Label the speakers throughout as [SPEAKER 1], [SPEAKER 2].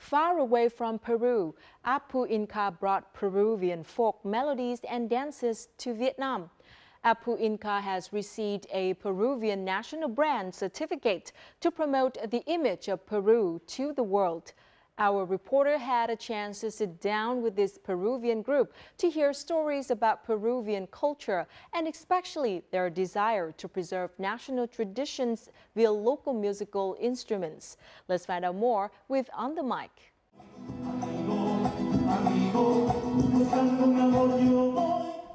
[SPEAKER 1] Far away from Peru, Apu Inka brought Peruvian folk melodies and dances to Vietnam. Apu Inka has received a Peruvian National Brand certificate to promote the image of Peru to the world. Our reporter had a chance to sit down with this Peruvian group to hear stories about Peruvian culture and especially their desire to preserve national traditions via local musical instruments. Let's find out more with On the Mic.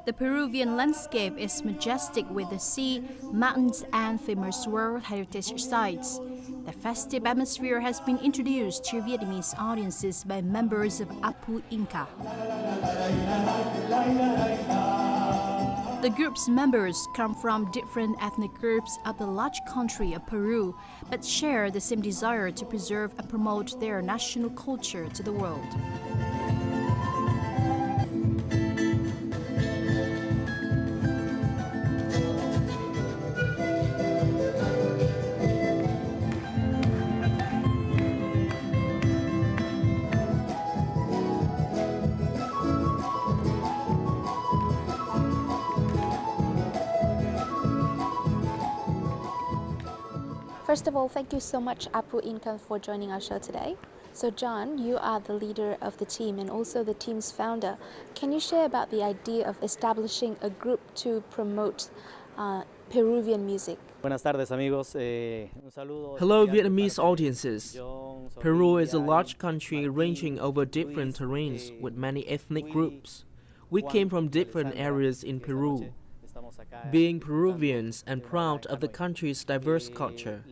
[SPEAKER 2] The Peruvian landscape is majestic with the sea, mountains, and famous World Heritage Sites. The festive atmosphere has been introduced to Vietnamese audiences by members of Apu Inka. The group's members come from different ethnic groups of the large country of Peru, but share the same desire to preserve and promote their national culture to the world.
[SPEAKER 3] First of all, thank you so much, Apu Inka, for joining our show today. So John, you are the leader of the team and also the team's founder. Can you share about the idea of establishing a group to promote Peruvian music?
[SPEAKER 4] Buenas tardes, amigos.
[SPEAKER 5] Hello, Vietnamese audiences. Peru is a large country ranging over different terrains with many ethnic groups. We came from different areas in Peru. Being Peruvians and proud of the country's diverse culture,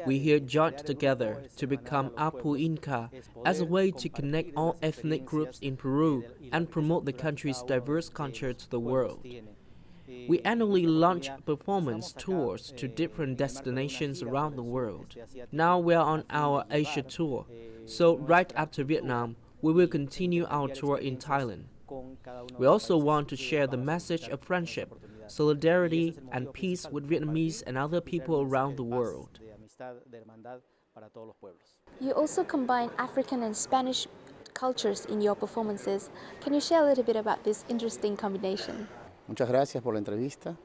[SPEAKER 5] we here joined together to become Apu Inka as a way to connect all ethnic groups in Peru and promote the country's diverse culture to the world. We annually launch performance tours to different destinations around the world. Now we are on our Asia tour, so right after Vietnam, we will continue our tour in Thailand. We also want to share the message of friendship, solidarity, and peace with Vietnamese and other people around the world.
[SPEAKER 3] You also combine African and Spanish cultures in your performances. Can you share a little bit about this interesting combination?
[SPEAKER 6] Muchas gracias por la entrevista.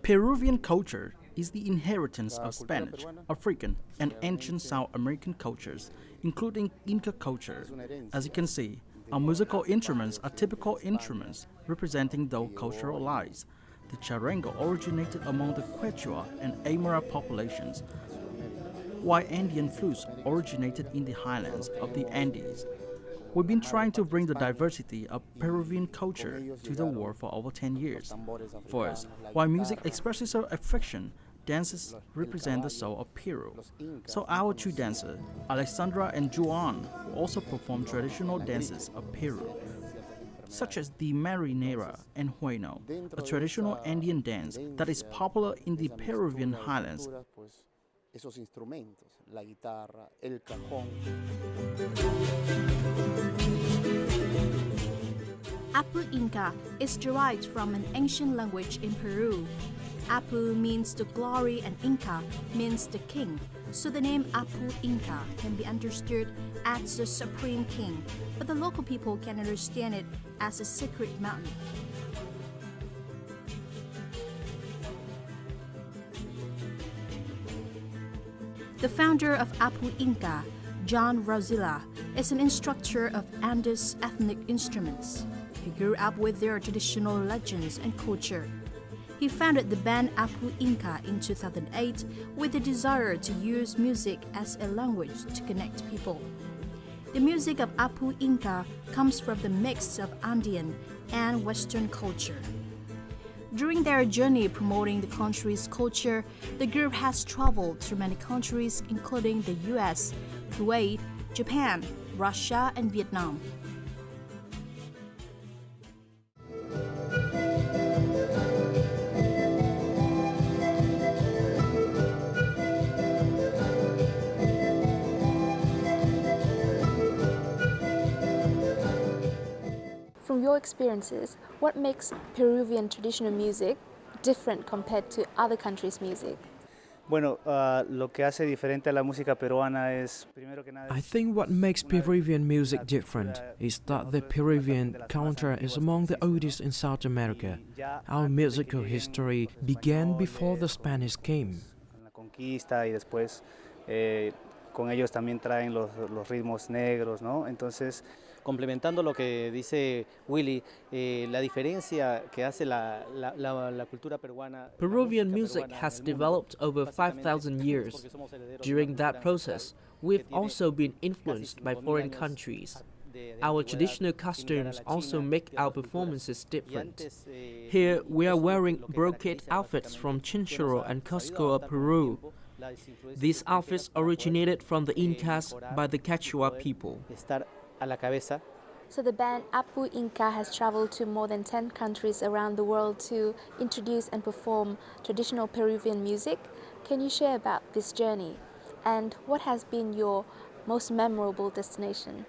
[SPEAKER 7] Peruvian culture is the inheritance of Spanish, African, and ancient South American cultures, including Inca culture. As you can see, our musical instruments are typical instruments representing those cultural lives. The charango originated among the Quechua and Aymara populations, while Andean flutes originated in the highlands of the Andes. We've been trying to bring the diversity of Peruvian culture to the world for over 10 years. For us, while music expresses our affection, dances represent the soul of Peru. So our two dancers, Alexandra and Juan, also perform traditional dances of Peru, such as the marinera and hueno, a traditional Andean dance that is popular in the Peruvian highlands.
[SPEAKER 2] Apu Inka is derived from an ancient language in Peru. Apu means the glory and Inka means the king, so the name Apu Inka can be understood as the supreme king, but the local people can understand it as a sacred mountain. The founder of Apu Inka, John Rosilla, is an instructor of Andes ethnic instruments. He grew up with their traditional legends and culture. He founded the band Apu Inka in 2008 with the desire to use music as a language to connect people. The music of Apu Inka comes from the mix of Andean and Western culture. During their journey promoting the country's culture, the group has traveled to many countries including the US, Kuwait, Japan, Russia, and Vietnam.
[SPEAKER 3] From your experiences, what makes Peruvian traditional music different compared to other countries' music?
[SPEAKER 4] Bueno, lo que hace diferente a la música peruana es, primero que nada,
[SPEAKER 5] I think what makes Peruvian music different is that the Peruvian culture is among the oldest in South America. Our musical history began before the Spanish came.
[SPEAKER 4] con la conquista y después con ellos también traen los ritmos negros, ¿no? Entonces,
[SPEAKER 8] Complementando lo que dice Willy, la diferencia que hace la cultura peruana.
[SPEAKER 5] Peruvian music has developed over 5,000 years. During that process, we've also been influenced by foreign countries. Our traditional costumes also make our performances different. Here, we are wearing brocade outfits from Chinchorro and Cusco of Peru. These outfits originated from the Incas by the Quechua people.
[SPEAKER 8] A la cabeza.
[SPEAKER 3] So the band Apu Inka has traveled to more than 10 countries around the world to introduce and perform traditional Peruvian music. Can you share about this journey? And what has been your most memorable destination?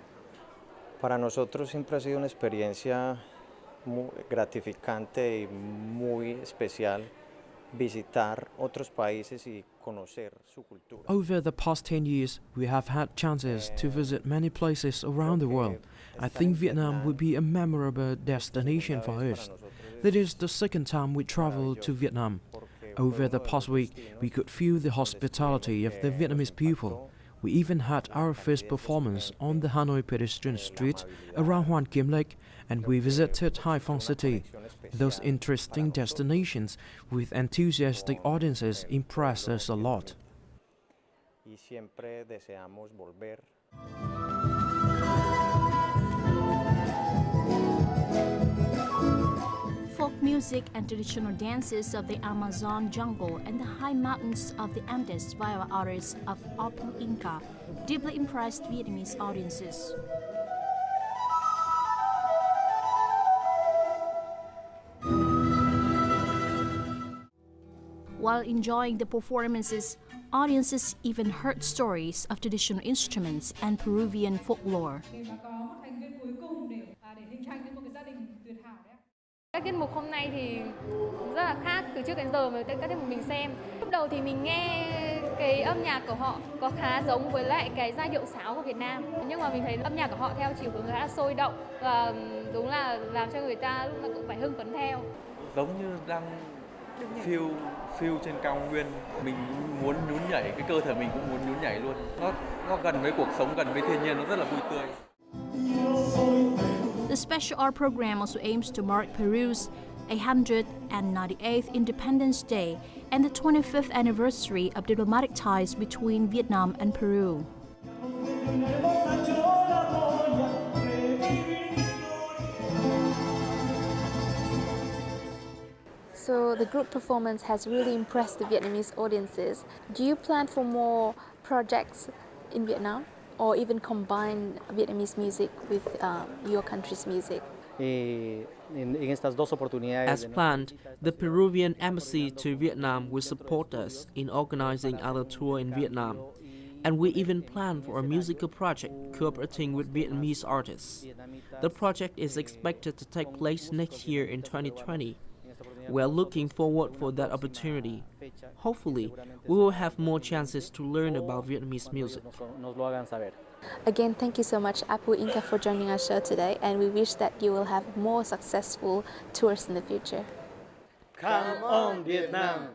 [SPEAKER 9] Para nosotros siempre ha sido una experiencia muy gratificante y muy especial visitar otros países y conocer su cultura.
[SPEAKER 5] Over the past 10 years, we have had chances to visit many places around the world. I think Vietnam would be a memorable destination for us. That is the second time we traveled to Vietnam. Over the past week, we could feel the hospitality of the Vietnamese people. We even had our first performance on the Hanoi pedestrian street around Hoan Kiem Lake, and we visited Hai Phong City. Those interesting destinations with enthusiastic audiences impress us a lot.
[SPEAKER 9] Y siempre deseamos volver.
[SPEAKER 2] Folk music and traditional dances of the Amazon jungle and the high mountains of the Andes via artists of Apu Inka deeply impressed Vietnamese audiences. While enjoying the performances, audiences even heard stories of traditional instruments and Peruvian folklore.
[SPEAKER 10] Các tiết mục hôm nay thì rất là khác từ trước đến giờ với các tiết mục mình xem. Lúc đầu thì mình nghe cái âm nhạc của họ có khá giống với lại cái giai điệu sáo của Việt Nam. Nhưng mà mình thấy âm nhạc của họ theo chiều hướng khá là sôi động và đúng là làm cho người ta lúc nào cũng phải hưng phấn theo.
[SPEAKER 11] Giống như đang phiêu trên cao nguyên, mình muốn nhún nhảy, cái cơ thể mình cũng muốn nhún nhảy luôn. Nó gần với cuộc sống, gần với thiên nhiên, nó rất là vui tươi.
[SPEAKER 2] The special art program also aims to mark Peru's 198th Independence Day and the 25th anniversary of diplomatic ties between Vietnam and Peru.
[SPEAKER 3] So the group performance has really impressed the Vietnamese audiences. Do you plan for more projects in Vietnam, or even combine Vietnamese music with your country's music?
[SPEAKER 5] As planned, the Peruvian embassy to Vietnam will support us in organizing our tour in Vietnam. And we even plan for a musical project cooperating with Vietnamese artists. The project is expected to take place next year in 2020. We are looking forward for that opportunity. Hopefully, we will have more chances to learn about Vietnamese music.
[SPEAKER 3] Again, thank you so much, Apu Inka, for joining our show today, and we wish that you will have more successful tours in the future.
[SPEAKER 8] Come on, Vietnam!